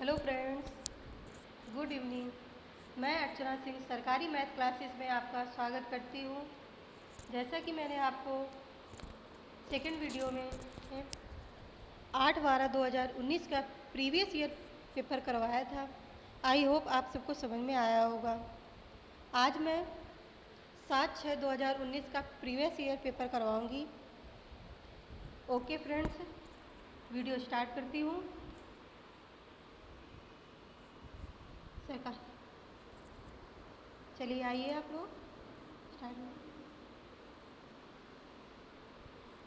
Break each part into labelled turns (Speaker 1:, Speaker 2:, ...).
Speaker 1: Hello friends, good evening. मैं अर्चना सिंह सरकारी math classes में आपका स्वागत करती हूँ। जैसा कि मैंने आपको सेकंड वीडियो में 8/12/2019 का प्रीवियस ईयर पेपर करवाया था। आई होप आप सबको समझ में आया होगा। आज मैं 7/6/2019 का प्रीवियस ईयर पेपर करवाऊँगी। ओके फ्रेंड्स, वीडियो स्टार्ट करती हूँ। चलिए आइए आप लोग स्टार्ट में।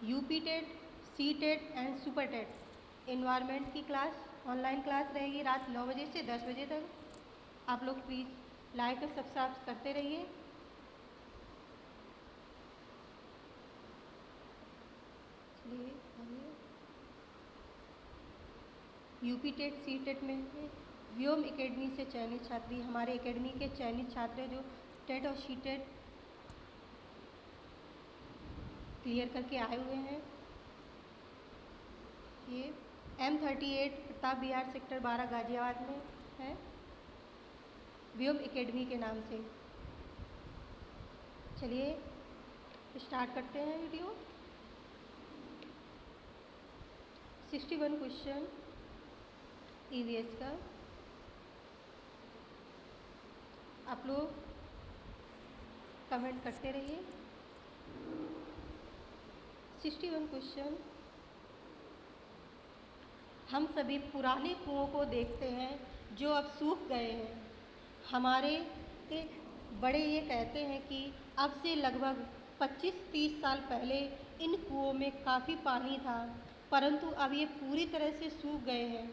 Speaker 1: UP TET, C TET and super TET environment की क्लास ऑनलाइन क्लास रहेगी रात 9 बजे से 10 बजे तक। आप लोग प्लीज़ लाइक और सब्सक्राइब करते रहिए। यूपी टेट, सी टेट में व्योम एकेडमी से चयनित छात्री, हमारे एकेडमी के चयनित छात्र जो टेट और सी टेट क्लियर करके आए हुए हैं। ये M38 प्रताप विहार सेक्टर 12 गाजियाबाद में है, व्योम एकेडमी के नाम से। चलिए स्टार्ट करते हैं वीडियो। 61 क्वेश्चन EVS का। आप लोग कमेंट करते रहिए। 61 क्वेश्चन। हम सभी पुराने कुओं को देखते हैं जो अब सूख गए हैं। हमारे बड़े ये कहते हैं कि अब से लगभग 25-30 साल पहले इन कुओं में काफ़ी पानी था, परंतु अब ये पूरी तरह से सूख गए हैं।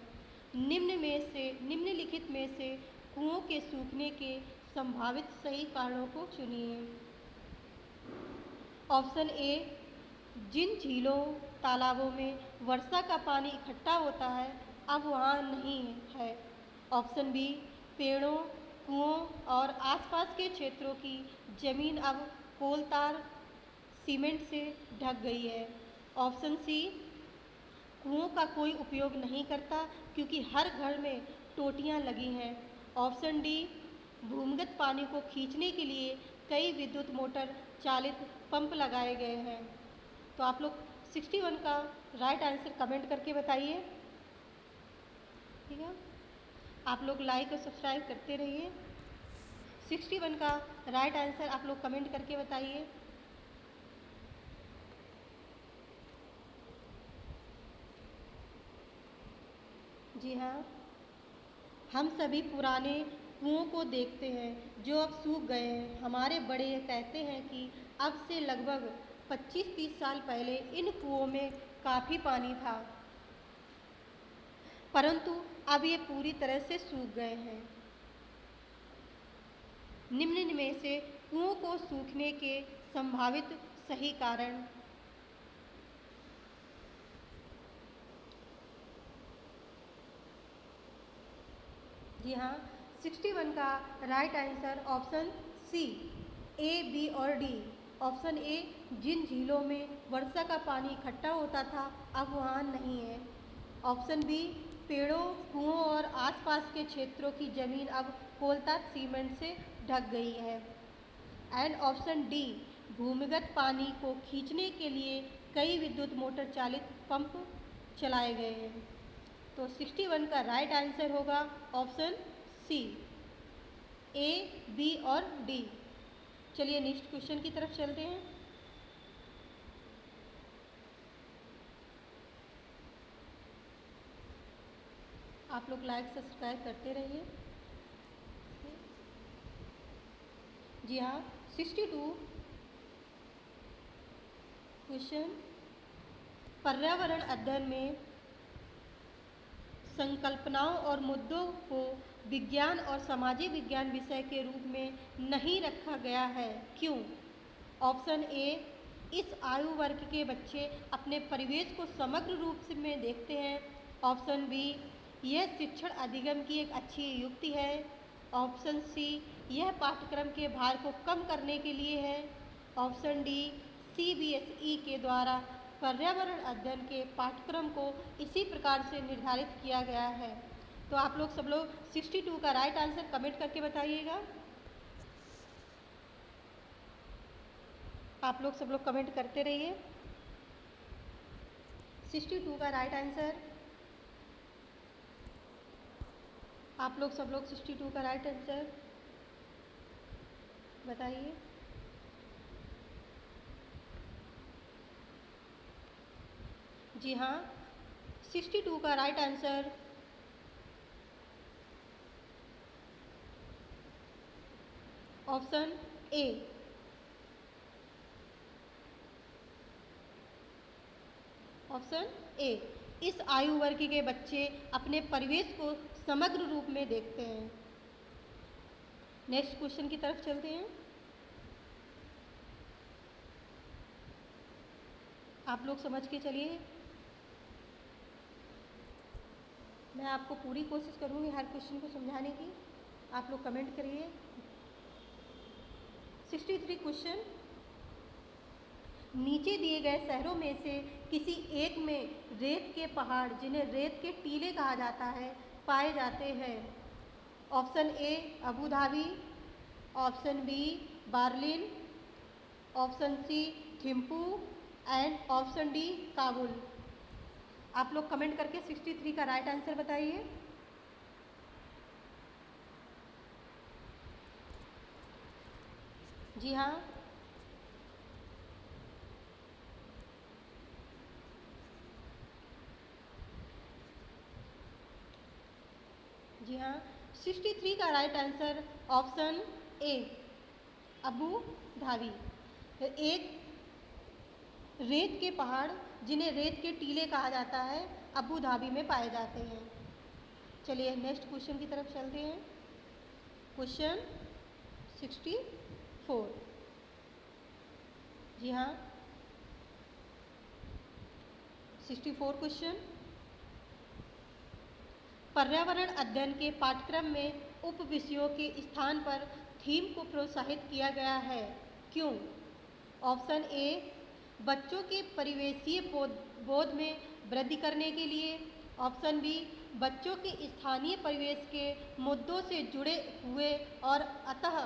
Speaker 1: निम्नलिखित में से कुओं के सूखने के संभावित सही कारणों को चुनिए। ऑप्शन ए, जिन झीलों तालाबों में वर्षा का पानी इकट्ठा होता है अब वहाँ नहीं है। ऑप्शन बी, पेड़ों, कुओं और आसपास के क्षेत्रों की जमीन अब कोल तार सीमेंट से ढक गई है। ऑप्शन सी, कुओं का कोई उपयोग नहीं करता क्योंकि हर घर में टोटियाँ लगी हैं। ऑप्शन डी, भूमिगत पानी को खींचने के लिए कई विद्युत मोटर चालित पंप लगाए गए हैं। तो आप लोग 61 का राइट आंसर कमेंट करके बताइए। ठीक है, आप लोग लाइक और सब्सक्राइब करते रहिए। 61 का राइट आंसर आप लोग कमेंट करके बताइए। जी हाँ, हम सभी पुराने कुओं को देखते हैं जो अब सूख गए हैं। हमारे बड़े ये कहते हैं कि अब से लगभग 25-30 साल पहले इन कुओं में काफ़ी पानी था, परंतु अब ये पूरी तरह से सूख गए हैं। निम्न में से कुओं को सूखने के संभावित सही कारण। जी हाँ, 61 का right answer option C, A, B और डी। ऑप्शन ए, जिन झीलों में वर्षा का पानी इकट्ठा होता था अब वहाँ नहीं है। ऑप्शन बी, पेड़ों, कुओं और आसपास के क्षेत्रों की जमीन अब कोलतार सीमेंट से ढक गई है। एंड ऑप्शन डी, भूमिगत पानी को खींचने के लिए कई विद्युत मोटर चालित पंप चलाए गए हैं। तो 61 का राइट आंसर होगा ऑप्शन सी, ए, बी और डी। चलिए नेक्स्ट क्वेश्चन की तरफ चलते हैं। आप लोग लाइक सब्सक्राइब करते रहिए। जी हाँ, 62 क्वेश्चन। पर्यावरण अध्ययन में संकल्पनाओं और मुद्दों को विज्ञान और सामाजिक विज्ञान विषय के रूप में नहीं रखा गया है, क्यों? ऑप्शन ए, इस आयु वर्ग के बच्चे अपने परिवेश को समग्र रूप से में देखते हैं। ऑप्शन बी, यह शिक्षण अधिगम की एक अच्छी युक्ति है। ऑप्शन सी, यह पाठ्यक्रम के भार को कम करने के लिए है। ऑप्शन डी, CBSE के द्वारा पर्यावरण अध्ययन के पाठ्यक्रम को इसी प्रकार से निर्धारित किया गया है। तो आप लोग सब लोग 62 का राइट आंसर कमेंट करके बताइएगा। आप लोग सब लोग कमेंट करते रहिए। 62 का राइट आंसर, आप लोग सब लोग 62 का राइट आंसर बताइए। जी हाँ, 62 का right answer option A. Option A. इस आयु वर्ग के बच्चे अपने परिवेश को समग्र रूप में देखते हैं। नेक्स्ट क्वेश्चन की तरफ चलते हैं। आप लोग समझ के चलिए, मैं आपको पूरी कोशिश करूँगी हर क्वेश्चन को समझाने की। आप लोग कमेंट करिए। 63 क्वेश्चन, नीचे दिए गए शहरों में से किसी एक में रेत के पहाड़, जिन्हें रेत के टीले कहा जाता है, पाए जाते हैं। Option A Abu Dhabi, option B Berlin, option C Thimphu and option D Kabul. आप लोग कमेंट करके 63 का राइट आंसर बताइए। जी हाँ, जी हाँ, 63 का right answer option A Abu Dhabi. एक रेत के पहाड़, जिन्हें रेत के टीले कहा जाता है, अबू धाबी में पाए जाते हैं। चलिए नेक्स्ट क्वेश्चन की तरफ चलते हैं। क्वेश्चन 64। जी हाँ, 64 क्वेश्चन, पर्यावरण अध्ययन के पाठ्यक्रम में उप विषयों के स्थान पर थीम को प्रोत्साहित किया गया है, क्यों? ऑप्शन ए बच्चों के परिवेशीय बोध में वृद्धि करने के लिए, ऑप्शन बी बच्चों के स्थानीय परिवेश के मुद्दों से जुड़े हुए और अतः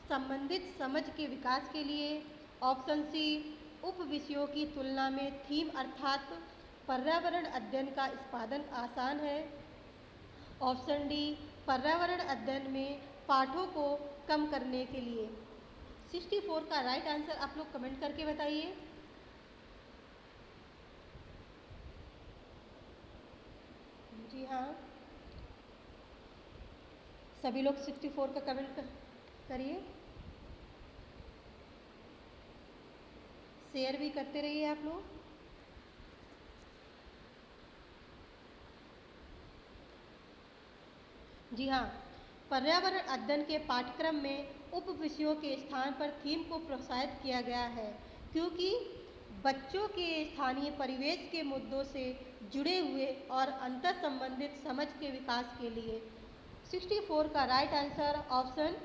Speaker 1: संबंधित समझ के विकास के लिए, ऑप्शन सी उप विषयों की तुलना में थीम अर्थात पर्यावरण अध्ययन का उत्पादन आसान है, ऑप्शन डी पर्यावरण अध्ययन में पाठों को कम करने के लिए। 64 का राइट आंसर आप लोग कमेंट करके बताइए। जी हाँ, सभी लोग 64 का कमेंट करिए, शेयर भी करते रहिए आप लोग। जी हाँ, पर्यावरण अध्ययन के पाठ्यक्रम में उप विषयों के स्थान पर थीम को प्रोत्साहित किया गया है, क्योंकि बच्चों के स्थानीय परिवेश के मुद्दों से जुड़े हुए और अंतर संबंधित समझ के विकास के लिए। 64 का राइट आंसर ऑप्शन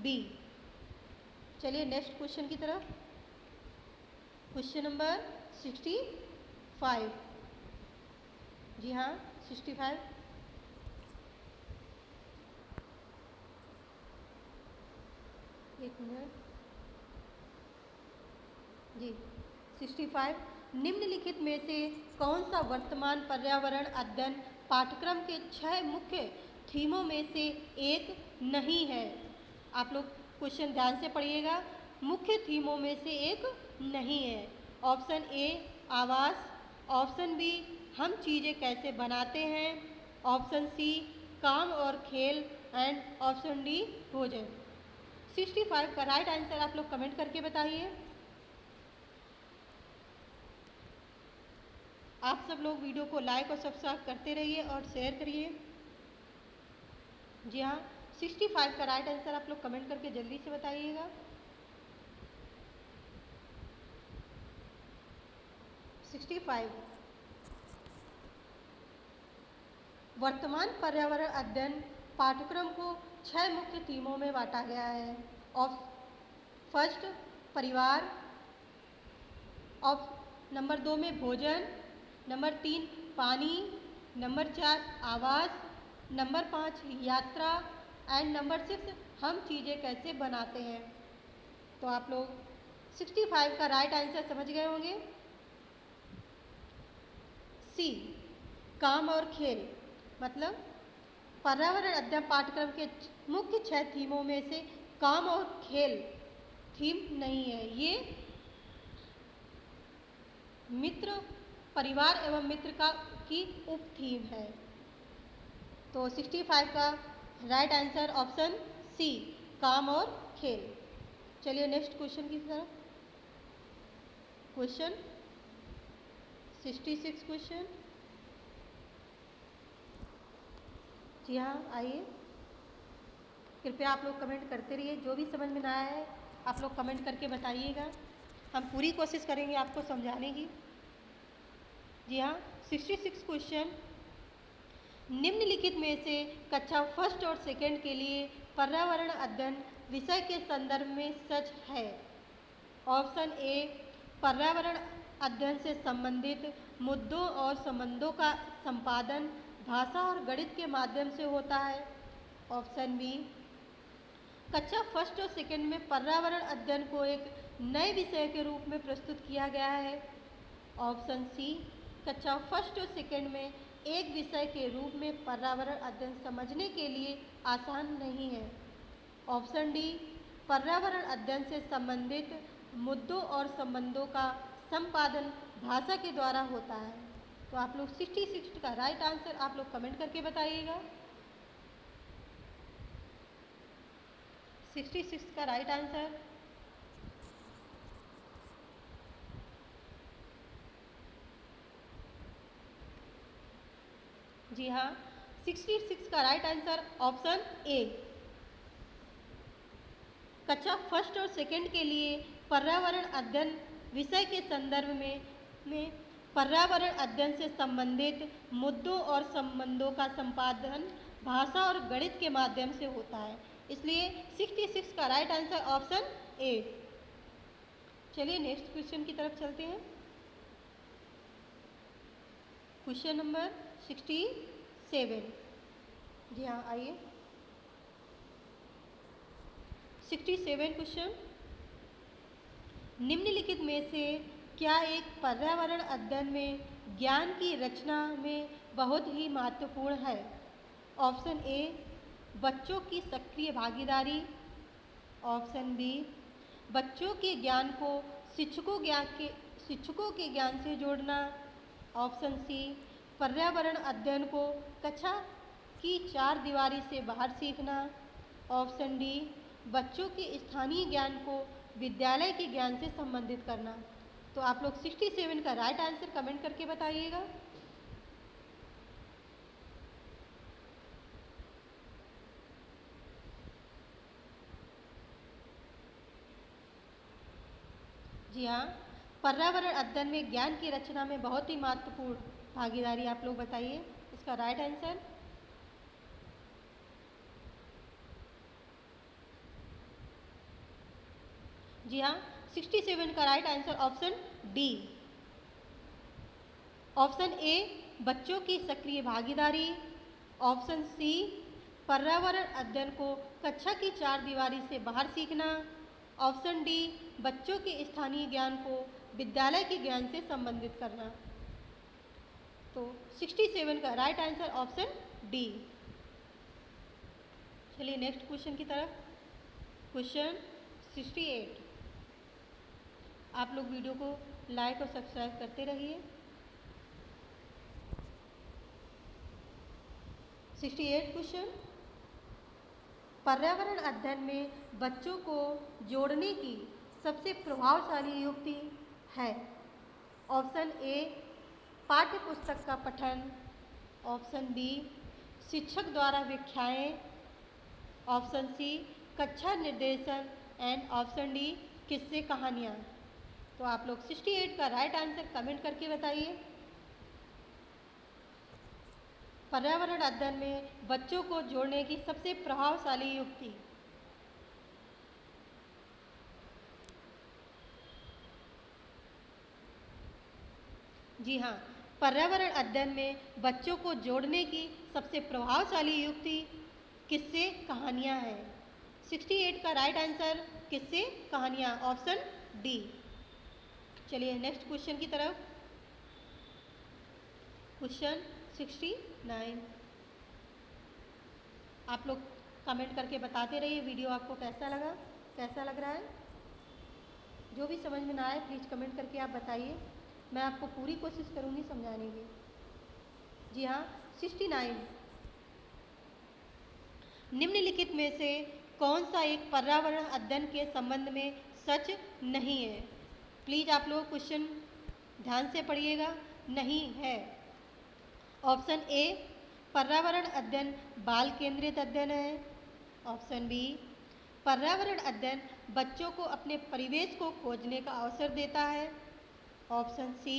Speaker 1: बी। चलिए नेक्स्ट क्वेश्चन की तरफ। Question number 65। जी हाँ, 65। एक मिनट जी। 65, निम्नलिखित में से कौन सा वर्तमान पर्यावरण अध्ययन पाठ्यक्रम के 6 मुख्य थीमों में से एक नहीं है? आप लोग क्वेश्चन ध्यान से पढ़िएगा। मुख्य थीमों में से एक नहीं है। ऑप्शन ए आवास, ऑप्शन बी हम चीज़ें कैसे बनाते हैं, ऑप्शन सी काम और खेल एंड ऑप्शन डी भोजन। 65 का राइट आंसर आप लोग कमेंट करके बताइए। आप सब लोग वीडियो को लाइक और सब्सक्राइब करते रहिए और शेयर करिए। जी हाँ, 65 का राइट आंसर आप लोग कमेंट करके जल्दी से बताइएगा। 65, वर्तमान पर्यावरण अध्ययन पाठ्यक्रम को 6 मुख्य थीमों में बांटा गया है। फर्स्ट परिवार, नंबर 2 में भोजन, नंबर 3 पानी, नंबर 4 आवास नंबर 5 यात्रा एंड नंबर 6 हम चीज़ें कैसे बनाते हैं। तो आप लोग 65 का राइट आंसर समझ गए होंगे। सी काम और खेल, मतलब पर्यावरण अध्ययन पाठ्यक्रम के मुख्य 6 थीमों में से काम और खेल थीम नहीं है, ये मित्र परिवार एवं मित्र की उप थीम है। तो 65 का राइट आंसर ऑप्शन सी काम और खेल। चलिए नेक्स्ट क्वेश्चन की तरफ। Question 66 question. जी हाँ, आइए। कृपया आप लोग कमेंट करते रहिए, जो भी समझ में ना आया है आप लोग कमेंट करके बताइएगा। हम पूरी कोशिश करेंगे आपको समझाने की। जी हाँ, 66 क्वेश्चन। निम्नलिखित में से कक्षा फर्स्ट और सेकंड के लिए पर्यावरण अध्ययन विषय के संदर्भ में सच है। ऑप्शन ए पर्यावरण अध्ययन से संबंधित मुद्दों और संबंधों का संपादन भाषा और गणित के माध्यम से होता है। ऑप्शन बी कक्षा फर्स्ट और सेकंड में पर्यावरण अध्ययन को एक नए विषय के रूप में प्रस्तुत किया गया है। ऑप्शन सी कक्षा फर्स्ट और सेकंड में एक विषय के रूप में पर्यावरण अध्ययन समझने के लिए आसान नहीं है। ऑप्शन डी पर्यावरण अध्ययन से संबंधित मुद्दों और संबंधों का संपादन भाषा के द्वारा होता है। तो आप लोग 66 का राइट आंसर आप लोग कमेंट करके बताइएगा। 66 का राइट आंसर जी हाँ, 66 का राइट आंसर ऑप्शन ए कक्षा फर्स्ट और सेकंड के लिए पर्यावरण अध्ययन विषय के संदर्भ में पर्यावरण अध्ययन से संबंधित मुद्दों और संबंधों का संपादन भाषा और गणित के माध्यम से होता है, इसलिए 66 का राइट आंसर ऑप्शन ए। चलिए नेक्स्ट क्वेश्चन की तरफ चलते हैं। Question number 67। जी हाँ, आइए। 67 क्वेश्चन। निम्नलिखित में से क्या एक पर्यावरण अध्ययन में ज्ञान की रचना में बहुत ही महत्वपूर्ण है। ऑप्शन ए बच्चों की सक्रिय भागीदारी। ऑप्शन बी बच्चों के ज्ञान को शिक्षकों के ज्ञान से जोड़ना। ऑप्शन सी पर्यावरण अध्ययन को कक्षा की 4 दीवारी से बाहर सीखना। ऑप्शन डी बच्चों के स्थानीय ज्ञान को विद्यालय के ज्ञान से संबंधित करना। तो आप लोग 67 का राइट आंसर कमेंट करके बताइएगा। जी हाँ, पर्यावरण अध्ययन में ज्ञान की रचना में बहुत ही महत्वपूर्ण भागीदारी आप लोग बताइए इसका राइट आंसर। जी हाँ, 67 का right answer option D. Option A बच्चों की सक्रिय भागीदारी। ऑप्शन सी पर्यावरण अध्ययन को कक्षा की 4 दीवारी से बाहर सीखना। ऑप्शन डी बच्चों के स्थानीय ज्ञान को विद्यालय के ज्ञान से संबंधित करना। तो 67 का राइट आंसर ऑप्शन डी। चलिए नेक्स्ट क्वेश्चन की तरफ। क्वेश्चन 68। आप लोग वीडियो को लाइक और सब्सक्राइब करते रहिए। 68 क्वेश्चन। पर्यावरण अध्ययन में बच्चों को जोड़ने की सबसे प्रभावशाली युक्ति है। ऑप्शन ए पाठ्य पुस्तक का पठन। ऑप्शन बी शिक्षक द्वारा व्याख्याएं। ऑप्शन सी कक्षा निर्देशन एंड ऑप्शन डी किस्से कहानियाँ। तो आप लोग 68 का राइट आंसर कमेंट करके बताइए। पर्यावरण अध्ययन में बच्चों को जोड़ने की सबसे प्रभावशाली युक्ति। जी हाँ, पर्यावरण अध्ययन में बच्चों को जोड़ने की सबसे प्रभावशाली युक्ति किस्से कहानियाँ हैं। 68 का राइट आंसर किस्से कहानियाँ, ऑप्शन डी। चलिए नेक्स्ट क्वेश्चन की तरफ। क्वेश्चन 69। आप लोग कमेंट करके बताते रहिए वीडियो आपको कैसा लगा, कैसा लग रहा है। जो भी समझ में ना आए प्लीज़ कमेंट करके आप बताइए, मैं आपको पूरी कोशिश करूँगी समझाने की। जी हाँ, 69। निम्नलिखित में से कौन सा एक पर्यावरण अध्ययन के संबंध में सच नहीं है? प्लीज़ आप लोग क्वेश्चन ध्यान से पढ़िएगा। नहीं है। ऑप्शन ए, पर्यावरण अध्ययन बाल केंद्रित अध्ययन है। ऑप्शन बी, पर्यावरण अध्ययन बच्चों को अपने परिवेश को खोजने का अवसर देता है। ऑप्शन सी,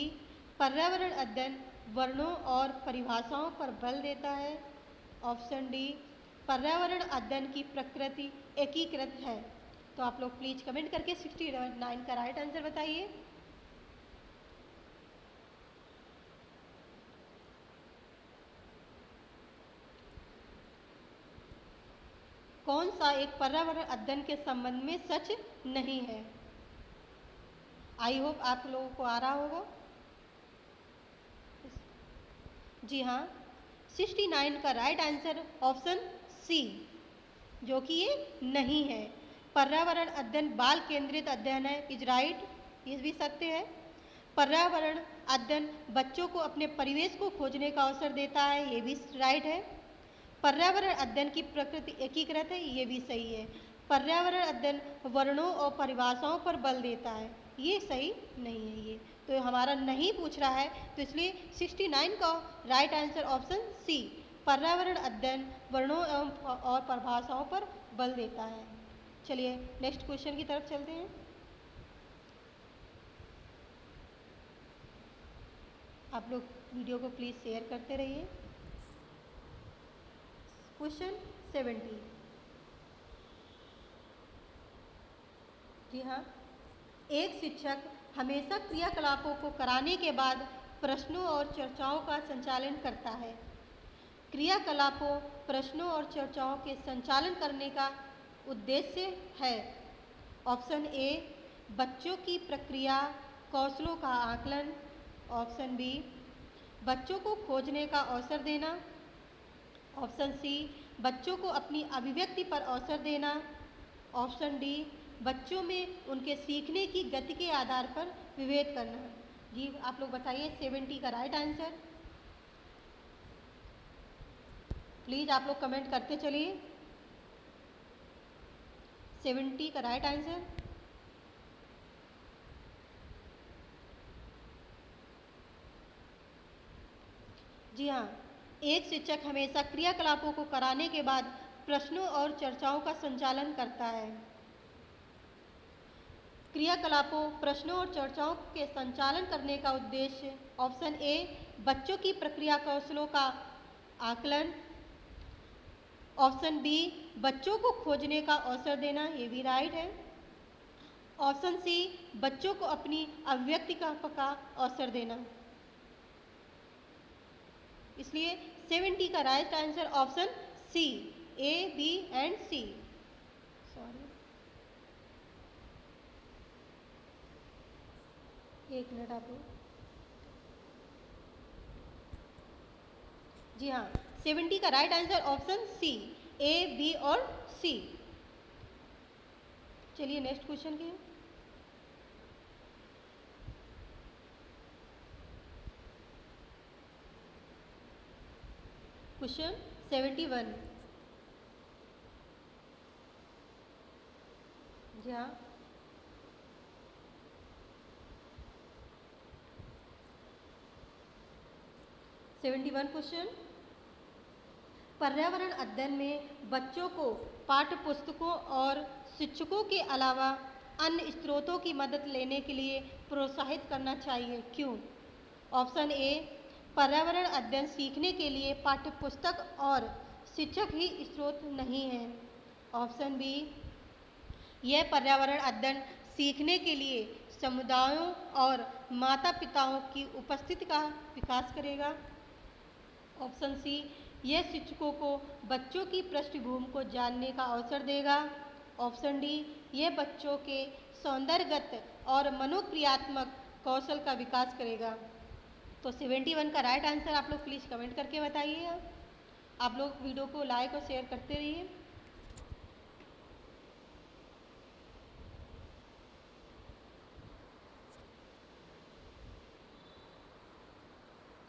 Speaker 1: पर्यावरण अध्ययन वर्णों और परिभाषाओं पर बल देता है। ऑप्शन डी, पर्यावरण अध्ययन की प्रकृति एकीकृत है। तो आप लोग प्लीज कमेंट करके 69 का राइट आंसर बताइए। कौन सा एक पर्यावरण अध्ययन के संबंध में सच नहीं है? आई होप आप लोगों को आ रहा होगा। जी हाँ, 69 का राइट आंसर ऑप्शन सी, जो कि ये नहीं है। पर्यावरण अध्ययन बाल केंद्रित अध्ययन है, इज राइट, ये भी सकते हैं। पर्यावरण अध्ययन बच्चों को अपने परिवेश को खोजने का अवसर देता है, ये भी राइट है। पर्यावरण अध्ययन की प्रकृति एकीकृत है, ये भी सही है। पर्यावरण अध्ययन वर्णों और परिभाषाओं पर बल देता है, ये सही नहीं है। ये तो हमारा नहीं पूछ रहा है, तो इसलिए 69 का राइट आंसर ऑप्शन सी, पर्यावरण अध्ययन वर्णों और परिभाषाओं पर बल देता है। चलिए नेक्स्ट क्वेश्चन की तरफ चलते हैं। आप लोग वीडियो को प्लीज़ शेयर करते रहिए। क्वेश्चन 70। जी हाँ, एक शिक्षक हमेशा क्रियाकलापों को कराने के बाद प्रश्नों और चर्चाओं का संचालन करता है। क्रियाकलापों, प्रश्नों और चर्चाओं के संचालन करने का उद्देश्य है। ऑप्शन ए, बच्चों की प्रक्रिया कौशलों का आकलन। ऑप्शन बी, बच्चों को खोजने का अवसर देना। ऑप्शन सी, बच्चों को अपनी अभिव्यक्ति पर अवसर देना। ऑप्शन डी, बच्चों में उनके सीखने की गति के आधार पर विभेद करना। जी आप लोग बताइए 70 का राइट आंसर। प्लीज़ आप लोग कमेंट करते चलिए। 70 का राइट आंसर। जी हाँ, एक शिक्षक हमेशा क्रियाकलापों को कराने के बाद प्रश्नों और चर्चाओं का संचालन करता है। क्रियाकलापों, प्रश्नों और चर्चाओं के संचालन करने का उद्देश्य, ऑप्शन ए, बच्चों की प्रक्रिया कौशलों का आकलन। ऑप्शन बी, बच्चों को खोजने का अवसर देना, ये भी राइट है। ऑप्शन सी, बच्चों को अपनी अभिव्यक्ति का अवसर देना। इसलिए 70 का right answer option C, A, B and C. Sorry, एक मिनट आप लोग। जी हाँ, 70 का right answer option C, A, B और सी। चलिए नेक्स्ट क्वेश्चन की। क्वेश्चन 71। जी हाँ, क्वेश्चन, पर्यावरण अध्ययन में बच्चों को पाठ्य पुस्तकों और शिक्षकों के अलावा अन्य स्रोतों की मदद लेने के लिए प्रोत्साहित करना चाहिए, क्यों? ऑप्शन ए, पर्यावरण अध्ययन सीखने के लिए पाठ्य पुस्तक और शिक्षक ही स्रोत नहीं है। ऑप्शन बी, यह पर्यावरण अध्ययन सीखने के लिए समुदायों और माता पिताओं की उपस्थिति का विकास करेगा। ऑप्शन सी, यह शिक्षकों को बच्चों की पृष्ठभूमि को जानने का अवसर देगा। ऑप्शन डी, यह बच्चों के सौंदर्यगत और मनोक्रियात्मक कौशल का विकास करेगा। तो 71 का राइट आंसर आप लोग प्लीज़ कमेंट करके बताइएगा। आप लोग वीडियो को लाइक और शेयर करते रहिए।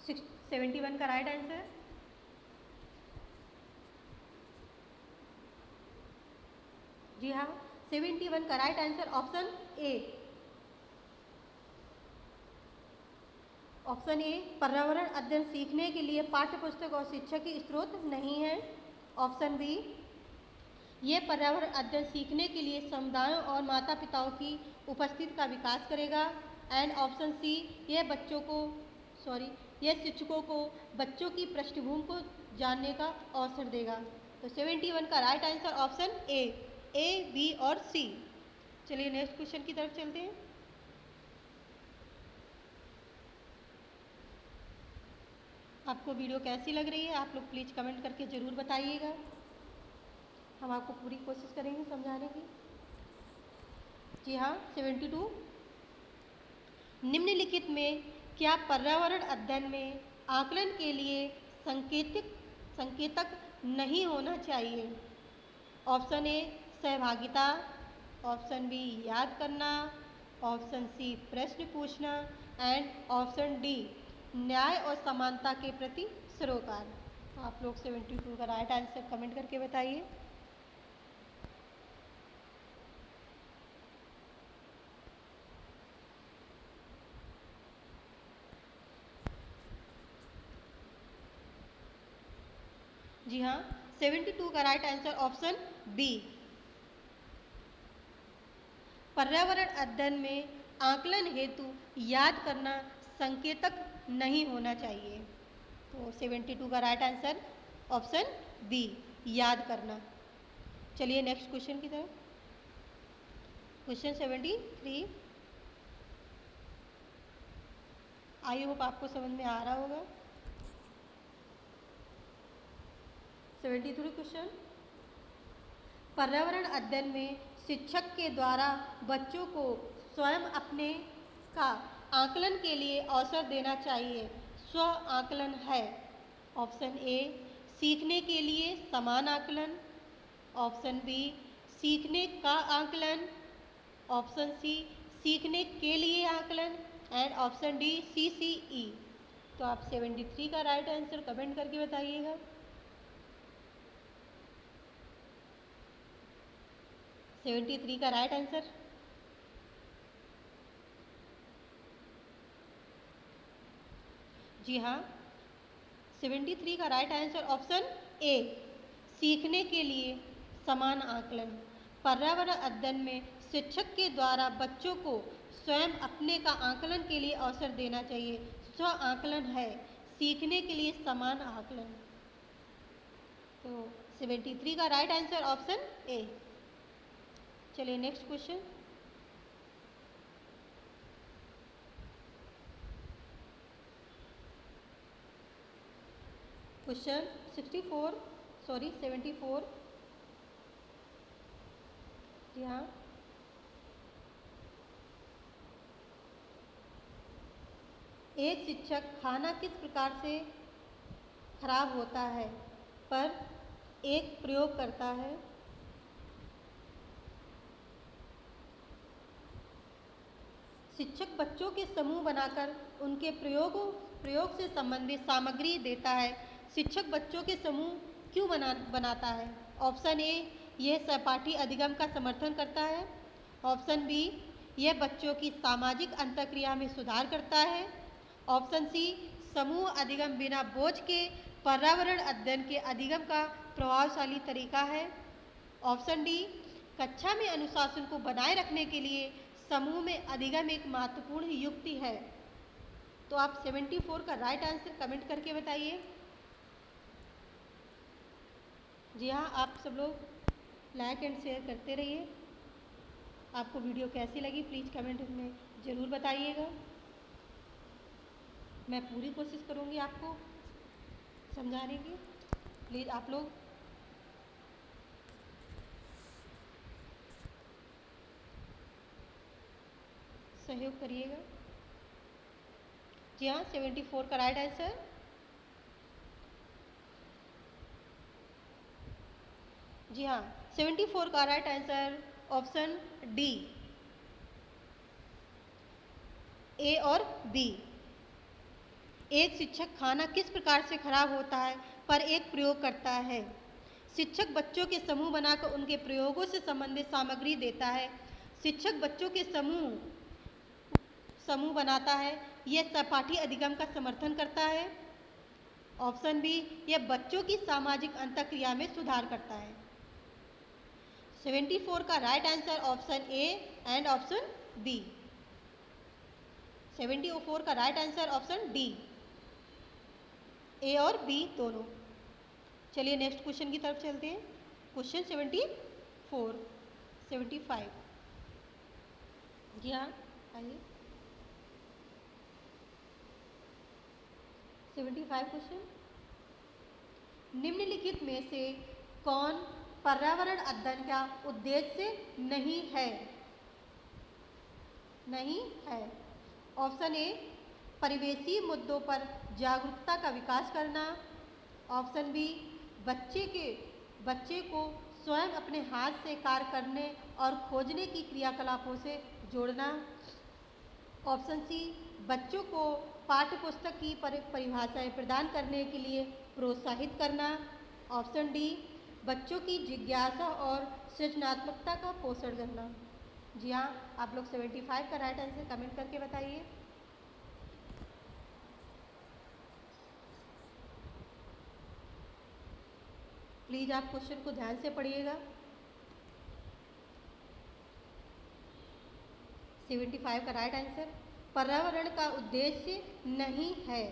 Speaker 1: सिक्स 71 का राइट आंसर जी हाँ, 71 का right answer option A. Option A, पर्यावरण अध्ययन सीखने के लिए पाठ्यपुस्तक और शिक्षा की स्रोत नहीं है। ऑप्शन बी, ये पर्यावरण अध्ययन सीखने के लिए समुदायों और माता पिताओं की उपस्थिति का विकास करेगा। एंड ऑप्शन सी, यह शिक्षकों को बच्चों की पृष्ठभूमि को जानने का अवसर देगा। तो 71 का right answer option A, B और सी। चलिए नेक्स्ट क्वेश्चन की तरफ चलते हैं। आपको वीडियो कैसी लग रही है आप लोग प्लीज़ कमेंट करके ज़रूर बताइएगा। हम आपको पूरी कोशिश करेंगे समझाने की। जी हाँ, 72, निम्नलिखित में क्या पर्यावरण अध्ययन में आकलन के लिए संकेतक नहीं होना चाहिए? ऑप्शन ए, सहभागिता। ऑप्शन बी, याद करना। ऑप्शन सी, प्रश्न पूछना। एंड ऑप्शन डी, न्याय और समानता के प्रति सरोकार। आप लोग 72 का राइट आंसर कमेंट करके बताइए। जी हाँ, 72 का राइट आंसर ऑप्शन बी। पर्यावरण अध्ययन में आकलन हेतु याद करना संकेतक नहीं होना चाहिए। तो 72 का राइट आंसर ऑप्शन बी, याद करना। चलिए नेक्स्ट क्वेश्चन की तरफ। क्वेश्चन 73, आई होप आपको समझ में आ रहा होगा। 73 क्वेश्चन, पर्यावरण अध्ययन में शिक्षक के द्वारा बच्चों को स्वयं अपने का आकलन के लिए अवसर देना चाहिए। स्व आकलन है। ऑप्शन ए, सीखने के लिए समान आकलन। ऑप्शन बी, सीखने का आकलन। ऑप्शन सी, सीखने के लिए आकलन। And option D, CCE। तो आप 73 का राइट आंसर कमेंट करके बताइएगा। सेवेंटी थ्री का राइट आंसर जी हाँ, 73 का राइट आंसर ऑप्शन ए, सीखने के लिए समान आकलन। पर्यावरण अध्ययन में शिक्षक के द्वारा बच्चों को स्वयं अपने का आकलन के लिए अवसर देना चाहिए। स्व आकलन है, सीखने के लिए समान आकलन। तो 73 का राइट आंसर ऑप्शन ए। चलिए नेक्स्ट क्वेश्चन। क्वेश्चन 74 जी हाँ, एक शिक्षक खाना किस प्रकार से खराब होता है पर एक प्रयोग करता है। शिक्षक बच्चों के समूह बनाकर उनके प्रयोग से संबंधित सामग्री देता है। शिक्षक बच्चों के समूह क्यों बनाता है? ऑप्शन ए, यह सहपाठी अधिगम का समर्थन करता है। ऑप्शन बी, यह बच्चों की सामाजिक अंतःक्रिया में सुधार करता है। ऑप्शन सी, समूह अधिगम बिना बोझ के पर्यावरण अध्ययन के अधिगम का प्रभावशाली तरीका है। ऑप्शन डी, कक्षा में अनुशासन को बनाए रखने के लिए समूह में अधिगम एक महत्वपूर्ण युक्ति है। तो आप 74 का राइट आंसर कमेंट करके बताइए। जी हाँ, आप सब लोग लाइक एंड शेयर करते रहिए। आपको वीडियो कैसी लगी प्लीज़ कमेंट में ज़रूर बताइएगा। मैं पूरी कोशिश करूँगी आपको समझाने की। प्लीज़ आप लोग सहयोग करिएगा। जी हाँ, 74 का राइट आंसर। जी हाँ, 74 का right answer option D, A और बी। एक शिक्षक खाना किस प्रकार से खराब होता है पर एक प्रयोग करता है। शिक्षक बच्चों के समूह बनाकर उनके प्रयोगों से संबंधित सामग्री देता है। शिक्षक बच्चों के समूह बनाता है। यह सहपाठी अधिगम का समर्थन करता है। ऑप्शन बी, यह बच्चों की सामाजिक अंतःक्रिया में सुधार करता है। 74 का right answer option A and option B. 74 का right answer option D, A और बी दोनों। चलिए नेक्स्ट क्वेश्चन की तरफ चलते हैं। क्वेश्चन 74, 75। जी हाँ, आइए। 75 क्वेश्चन। निम्नलिखित में से कौन पर्यावरण अध्ययन का उद्देश्य नहीं है? नहीं है। ऑप्शन ए, परिवेशीय मुद्दों पर जागरूकता का विकास करना। ऑप्शन बी, बच्चे को स्वयं अपने हाथ से कार्य करने और खोजने की क्रियाकलापों से जोड़ना। ऑप्शन सी, बच्चों को पाठ्यपुस्तक की परिभाषाएं प्रदान करने के लिए प्रोत्साहित करना। ऑप्शन डी, बच्चों की जिज्ञासा और सृजनात्मकता का पोषण करना। जी हाँ, आप लोग 75 का राइट आंसर कमेंट करके बताइए। प्लीज़ आप क्वेश्चन को ध्यान से पढ़िएगा। 75 का राइट आंसर पर्यावरण का उद्देश्य नहीं है।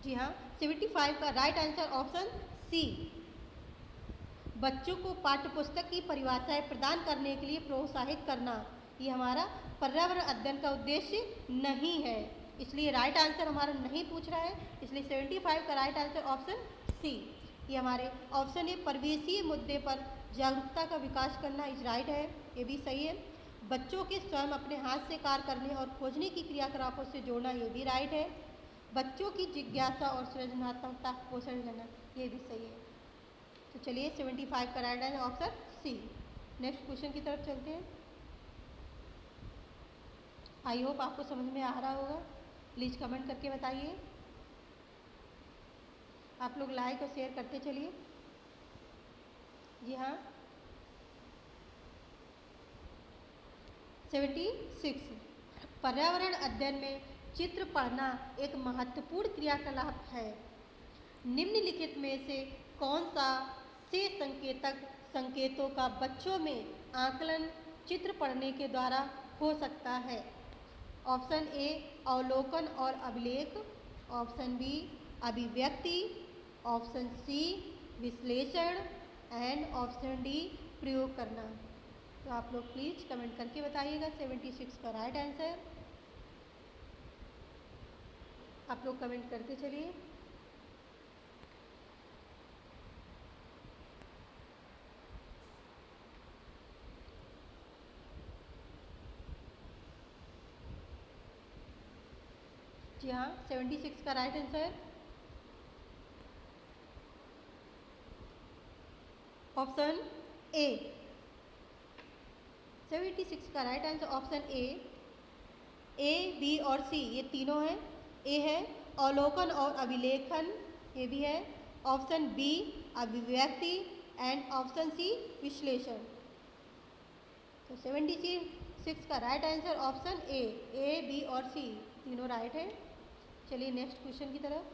Speaker 1: जी हाँ, 75 का राइट आंसर ऑप्शन सी, बच्चों को पाठ्यपुस्तक की परिभाषाएं प्रदान करने के लिए प्रोत्साहित करना। ये हमारा पर्यावरण अध्ययन का उद्देश्य नहीं है, इसलिए राइट आंसर हमारा नहीं पूछ रहा है। इसलिए 75 का राइट आंसर ऑप्शन सी, ये हमारे ऑप्शन ए, परिवेशीय मुद्दे पर जागरूकता का विकास करना इज राइट है, ये भी सही है। बच्चों के स्वयं अपने हाथ से कार्य करने और खोजने की क्रियाकलापों से जोड़ना, ये भी राइट है। बच्चों की जिज्ञासा और सृजनात्मकता पोषण करना, ये भी सही है। तो चलिए 75 का right answer option C. Next question की तरफ चलते हैं। आई होप आपको समझ में आ रहा होगा। प्लीज़ कमेंट करके बताइए। आप लोग लाइक और शेयर करते चलिए। जी हाँ, 76, पर्यावरण अध्ययन में चित्र पढ़ना एक महत्वपूर्ण क्रियाकलाप है। निम्नलिखित में से कौन सा से संकेतों का बच्चों में आकलन चित्र पढ़ने के द्वारा हो सकता है। ऑप्शन ए, अवलोकन और अभिलेख। ऑप्शन बी, अभिव्यक्ति। ऑप्शन सी, विश्लेषण एंड ऑप्शन डी, प्रयोग करना। तो आप लोग प्लीज़ कमेंट करके बताइएगा 76 का राइट आंसर। आप लोग कमेंट करते चलिए। जी हाँ, 76 का राइट आंसर ऑप्शन ए। 76 का right answer option A, B और सी ये तीनों हैं। ए है अवलोकन और अभिलेखन, ये भी है। ऑप्शन बी, अभिव्यक्ति एंड ऑप्शन सी, विश्लेषण। तो 76 का right answer option A, B और सी तीनों राइट है। चलिए नेक्स्ट क्वेश्चन की तरफ।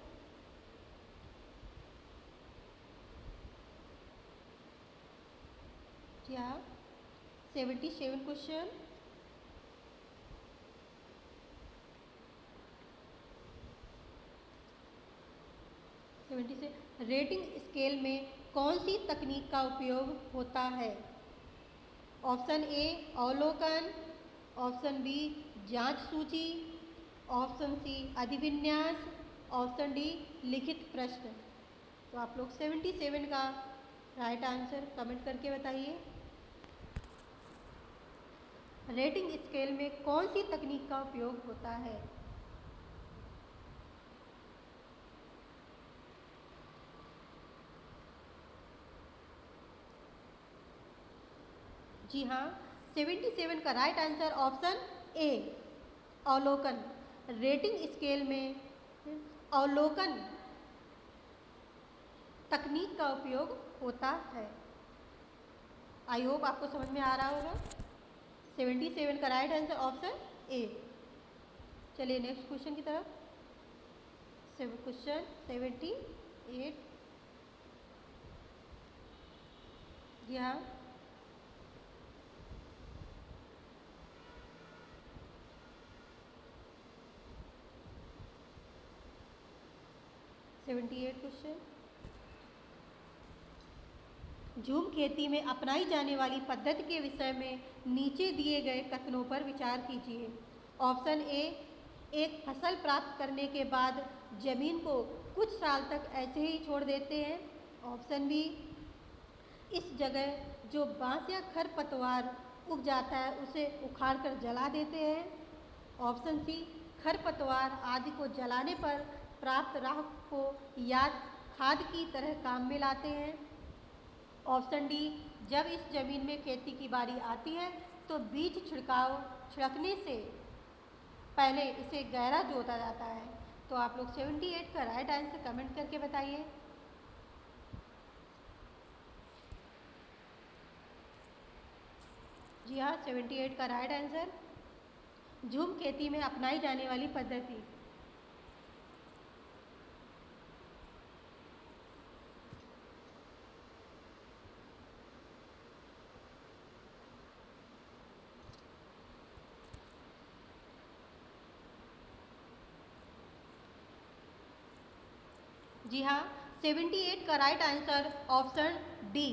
Speaker 1: जी हाँ, 77 क्वेश्चन। रेटिंग स्केल में कौन सी तकनीक का उपयोग होता है? ऑप्शन ए अवलोकन, ऑप्शन बी जांच सूची, ऑप्शन सी अधिविन्यास, ऑप्शन डी लिखित प्रश्न। तो आप लोग 77 का राइट आंसर कमेंट करके बताइए। रेटिंग स्केल में कौन सी तकनीक का उपयोग होता है? जी हाँ, 77 का राइट आंसर ऑप्शन ए अवलोकन। रेटिंग स्केल में अवलोकन तकनीक का उपयोग होता है। आई होप आपको समझ में आ रहा होगा। 77 का राइट आंसर ऑप्शन ए। चलिए नेक्स्ट क्वेश्चन की तरफ। क्वेश्चन 78। जी हाँ, क्वेश्चन। झूम खेती में अपनाई जाने वाली पद्धति के विषय में नीचे दिए गए कथनों पर विचार कीजिए। ऑप्शन ए, एक फसल प्राप्त करने के बाद जमीन को कुछ साल तक ऐसे ही छोड़ देते हैं। ऑप्शन बी, इस जगह जो बांस या खरपतवार उग जाता है उसे उखाड़ कर जला देते हैं। ऑप्शन सी, खरपतवार आदि को जलाने पर प्राप्त राख को या खाद की तरह काम में लाते हैं। ऑप्शन डी, जब इस जमीन में खेती की बारी आती है तो बीज छिड़कने से पहले इसे गहरा जोता जाता है। तो आप लोग 78 का राइट आंसर कमेंट करके बताइए। जी हाँ, 78 का राइट आंसर झूम खेती में अपनाई जाने वाली पद्धति। जी हाँ, 78 का राइट आंसर ऑप्शन डी,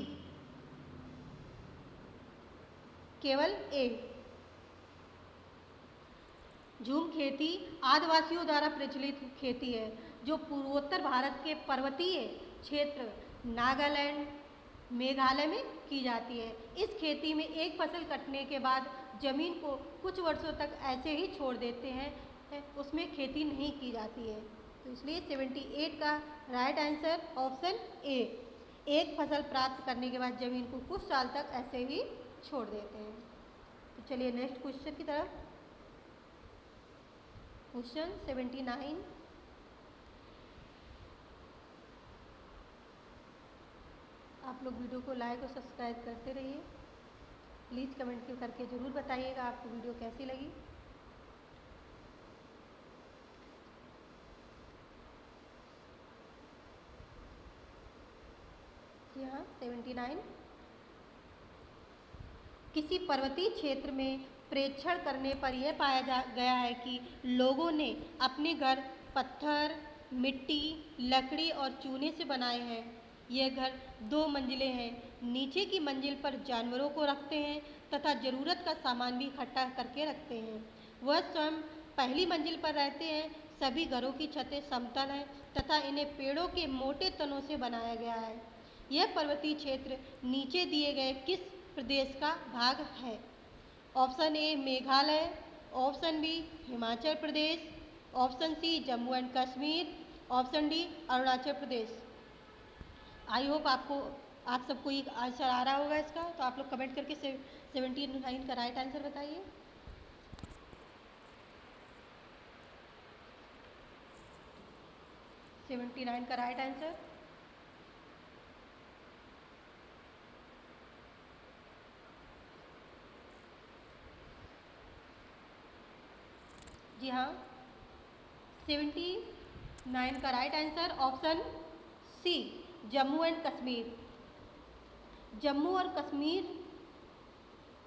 Speaker 1: केवल ए। झूम खेती आदिवासियों द्वारा प्रचलित खेती है जो पूर्वोत्तर भारत के पर्वतीय क्षेत्र नागालैंड, मेघालय में की जाती है। इस खेती में एक फसल कटने के बाद जमीन को कुछ वर्षों तक ऐसे ही छोड़ देते हैं, उसमें खेती नहीं की जाती है। तो इसलिए 78 का राइट आंसर ऑप्शन ए, एक फसल प्राप्त करने के बाद जमीन को कुछ साल तक ऐसे ही छोड़ देते हैं। तो चलिए नेक्स्ट क्वेश्चन की तरफ। क्वेश्चन 79। आप लोग वीडियो को लाइक और सब्सक्राइब करते रहिए। प्लीज़ कमेंट करके ज़रूर बताइएगा आपको वीडियो कैसी लगी। जी हाँ, 79। किसी पर्वतीय क्षेत्र में प्रेक्षण करने पर यह पाया गया है कि लोगों ने अपने घर पत्थर, मिट्टी, लकड़ी और चूने से बनाए हैं। यह घर 2 मंजिलें हैं। नीचे की मंजिल पर जानवरों को रखते हैं तथा ज़रूरत का सामान भी इकट्ठा करके रखते हैं। वह स्वयं पहली मंजिल पर रहते हैं। सभी घरों की छतें समतल हैं तथा इन्हें पेड़ों के मोटे तनों से बनाया गया है। यह पर्वतीय क्षेत्र नीचे दिए गए किस प्रदेश का भाग है? Option A Meghalaya, option B Himachal Pradesh, option C Jammu and Kashmir, option D Arunachal Pradesh. I hope आप सबको एक आंसर आ रहा होगा इसका। तो आप लोग कमेंट करके 79 का राइट आंसर बताइए। सेवेंटी 79 का राइट आंसर जी हाँ, 79 का right answer option C Jammu and Kashmir. Jammu और कश्मीर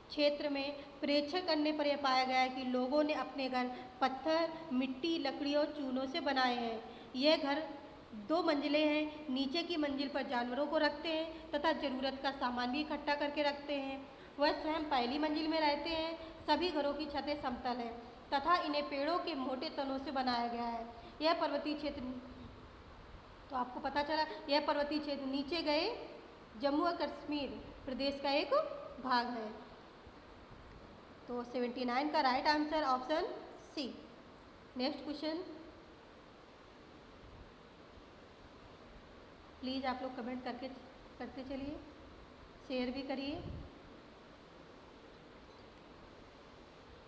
Speaker 1: क्षेत्र में प्रेक्षण करने पर यह पाया गया है कि लोगों ने अपने घर पत्थर, मिट्टी, लकड़ी और चूनों से बनाए हैं। यह घर 2 मंजिलें हैं, नीचे की मंजिल पर जानवरों को रखते हैं तथा ज़रूरत का सामान भी इकट्ठा करके रखते हैं। वह स्वयं पहली मंजिल में रहते हैं। सभी घरों की छतें समतल हैं तथा इन्हें पेड़ों के मोटे तनों से बनाया गया है। यह पर्वतीय क्षेत्र, तो आपको पता चला यह पर्वतीय क्षेत्र नीचे गए जम्मू और कश्मीर प्रदेश का एक भाग है। तो 79 का right answer option C. Next question, please आप लोग कमेंट करते चलिए, शेयर भी करिए।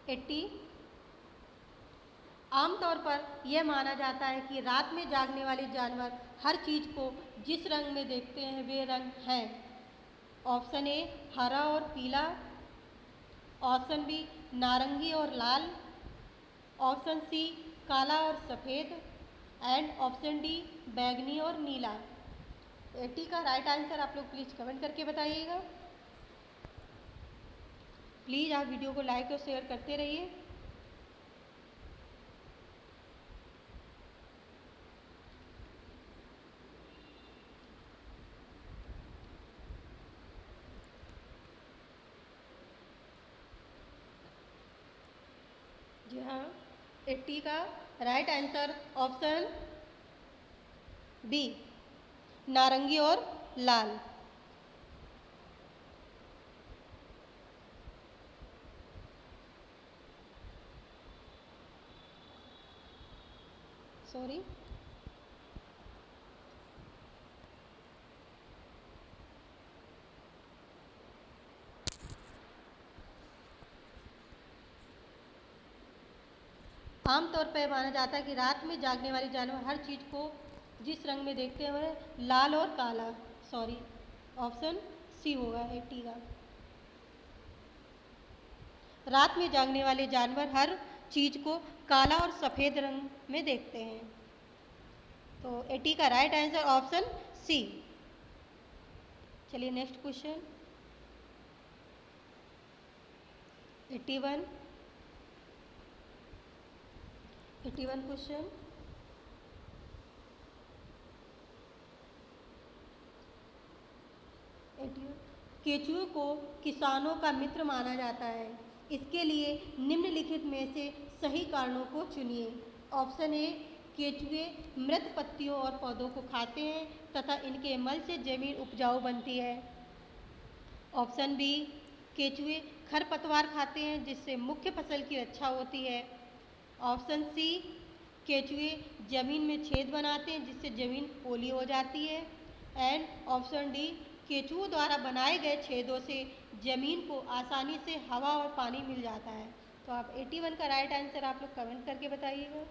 Speaker 1: 80, आमतौर पर यह माना जाता है कि रात में जागने वाले जानवर हर चीज़ को जिस रंग में देखते हैं वे रंग हैं। ऑप्शन ए हरा और पीला, ऑप्शन बी नारंगी और लाल, ऑप्शन सी काला और सफ़ेद एंड ऑप्शन डी बैंगनी और नीला। 80 का राइट आंसर आप लोग प्लीज़ कमेंट करके बताइएगा। प्लीज़ आप वीडियो को लाइक और शेयर करते रहिए। जी हाँ, 80 का राइट आंसर ऑप्शन बी नारंगी और लाल। सॉरी, आमतौर पर माना जाता है कि रात में जागने वाले जानवर हर चीज़ को जिस रंग में देखते हैं वह लाल और काला, सॉरी ऑप्शन सी होगा 80 का। रात में जागने वाले जानवर हर चीज़ को काला और सफ़ेद रंग में देखते हैं। तो 80 का राइट आंसर ऑप्शन सी। चलिए नेक्स्ट क्वेश्चन, 81 क्वेश्चन, केचुए को किसानों का मित्र माना जाता है। इसके लिए निम्नलिखित में से सही कारणों को चुनिए। ऑप्शन ए केचुए मृत पत्तियों और पौधों को खाते हैं तथा इनके मल से जमीन उपजाऊ बनती है। ऑप्शन बी केचुए खरपतवार खाते हैं जिससे मुख्य फसल की रक्षा होती है। ऑप्शन सी केचुए जमीन में छेद बनाते हैं जिससे जमीन पोली हो जाती है। एंड ऑप्शन डी केचुओं द्वारा बनाए गए छेदों से जमीन को आसानी से हवा और पानी मिल जाता है। तो आप 81 का राइट आंसर आप लोग कमेंट करके बताइएगा।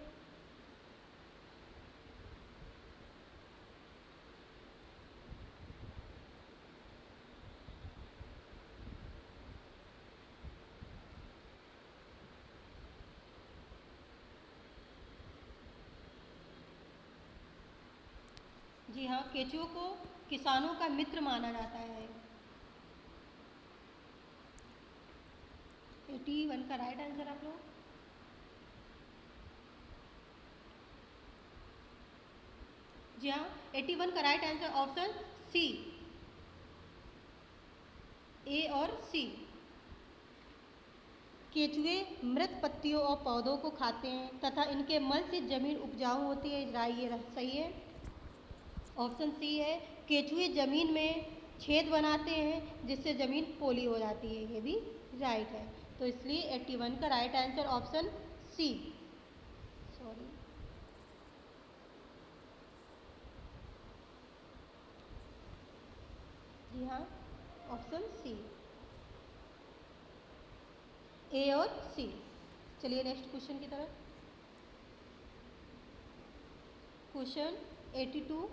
Speaker 1: जी हाँ, केचुओं को किसानों का मित्र माना जाता है। 81 का राइट आंसर आप लोग। जी हाँ, 81 का राइट आंसर ऑप्शन सी, ए और सी। केचुए मृत पत्तियों और पौधों को खाते हैं तथा इनके मल से जमीन उपजाऊ होती है। ये सही है, ऑप्शन सी है केचुए जमीन में छेद बनाते हैं जिससे ज़मीन पोली हो जाती है, ये भी राइट है। तो इसलिए 81 का right answer option C. Sorry, जी हाँ, ऑप्शन सी, ए और सी। चलिए नेक्स्ट क्वेश्चन की तरफ। क्वेश्चन 82,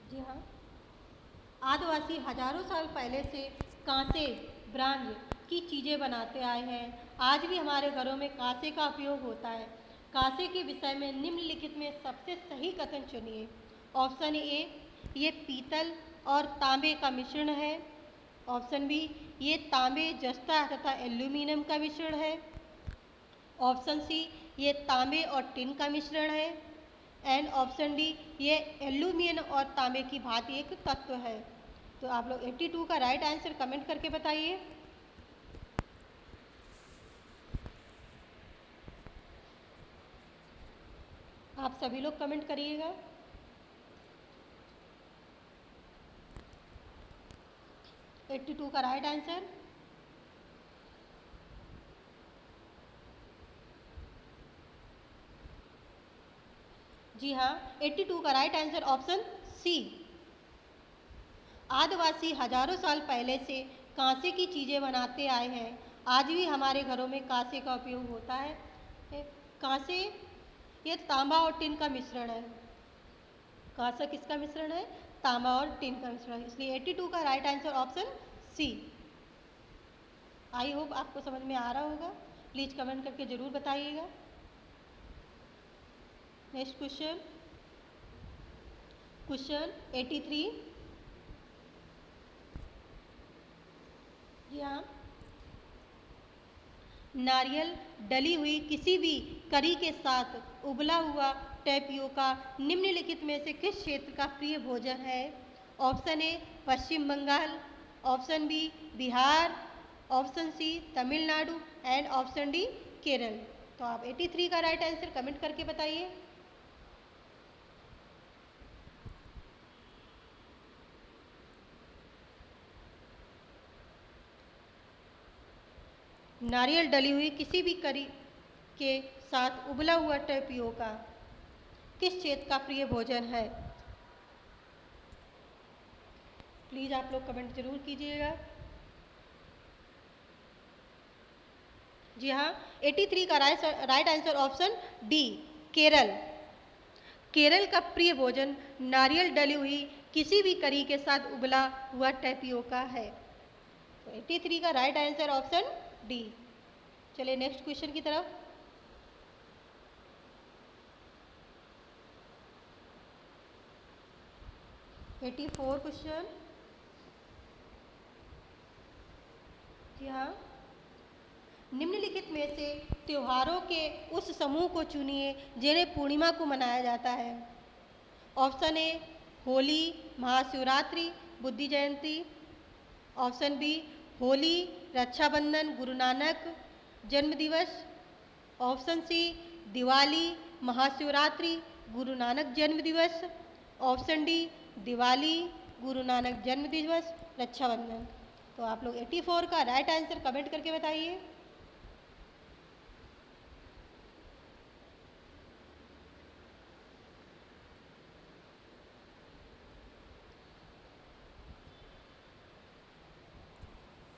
Speaker 1: जी हाँ, आदिवासी हजारों साल पहले से कांसे ब्रांज की चीज़ें बनाते आए हैं। आज भी हमारे घरों में कांसे का उपयोग होता है। कांसे के विषय में निम्नलिखित में सबसे सही कथन चुनिए। ऑप्शन ए ये पीतल और तांबे का मिश्रण है। ऑप्शन बी, ये तांबे, जस्ता तथा एल्यूमिनियम का मिश्रण है। ऑप्शन सी, ये तांबे और टिन का मिश्रण है। एंड ऑप्शन डी, ये एल्यूमिनियम और तांबे की भांति एक तत्व है। तो आप लोग 82 का राइट आंसर कमेंट करके बताइए। आप सभी लोग कमेंट करिएगा। एट्टी टू का राइट आंसर। जी हाँ, 82 का राइट आंसर ऑप्शन सी। आदिवासी हजारों साल पहले से कांसे की चीज़ें बनाते आए हैं। आज भी हमारे घरों में कांसे का उपयोग होता है। कांसे ये तांबा और टिन का मिश्रण है। कांसा किसका मिश्रण है? तांबा और टिन का मिश्रण। इसलिए 82 का right answer option C. I hope आपको समझ में आ रहा होगा। प्लीज़ कमेंट करके ज़रूर बताइएगा। Next question, question 83। यहाँ नारियल डली हुई किसी भी करी के साथ उबला हुआ टैपियोका निम्नलिखित में से किस क्षेत्र का प्रिय भोजन है? Option A Paschim Bangal, option B Bihar, option C Tamil Nadu and option D Kerala. तो आप 83 का राइट आंसर कमेंट करके बताइए। नारियल डली हुई किसी भी करी के साथ उबला हुआ टैपियोका किस क्षेत्र का प्रिय भोजन है? प्लीज़ आप लोग कमेंट जरूर कीजिएगा। जी हाँ, 83 का right answer option D Kerala. Kerala का प्रिय भोजन नारियल डली हुई किसी भी करी के साथ उबला हुआ टैपियोका है। तो 83 का राइट आंसर ऑप्शन डी। चलिए नेक्स्ट क्वेश्चन की तरफ। Eighty four question. जी हाँ, निम्नलिखित में से त्योहारों के उस समूह को चुनिए जिन्हें पूर्णिमा को मनाया जाता है। ऑप्शन ए होली, महाशिवरात्रि, बुद्धि जयंती। ऑप्शन बी होली, रक्षाबंधन, गुरु नानक जन्म दिवस। ऑप्शन सी दिवाली, महाशिवरात्रि, गुरु नानक जन्म दिवस। ऑप्शन डी दिवाली, गुरु नानक जन्म दिवस, रक्षाबंधन। तो आप लोग 84 का राइट आंसर कमेंट करके बताइए।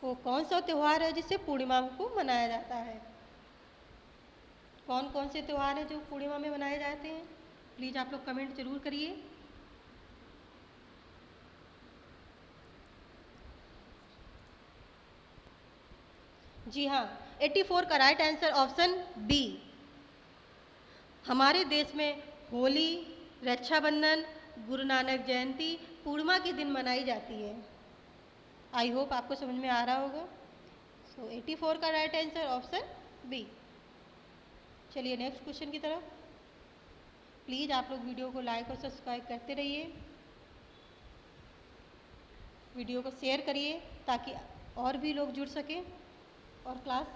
Speaker 1: वो कौन सा त्यौहार है जिसे पूर्णिमा को मनाया जाता है? कौन कौन से त्यौहार हैं जो पूर्णिमा में मनाए जाते हैं? प्लीज़ आप लोग कमेंट जरूर करिए। जी हाँ, 84 का राइट आंसर ऑप्शन बी। हमारे देश में होली, रक्षाबंधन, गुरु नानक जयंती पूर्णिमा के दिन मनाई जाती है। आई होप आपको समझ में आ रहा होगा। सो 84 का राइट आंसर ऑप्शन बी। चलिए नेक्स्ट क्वेश्चन की तरफ। प्लीज़ आप लोग वीडियो को लाइक और सब्सक्राइब करते रहिए। वीडियो को शेयर करिए ताकि और भी लोग जुड़ सकें और क्लास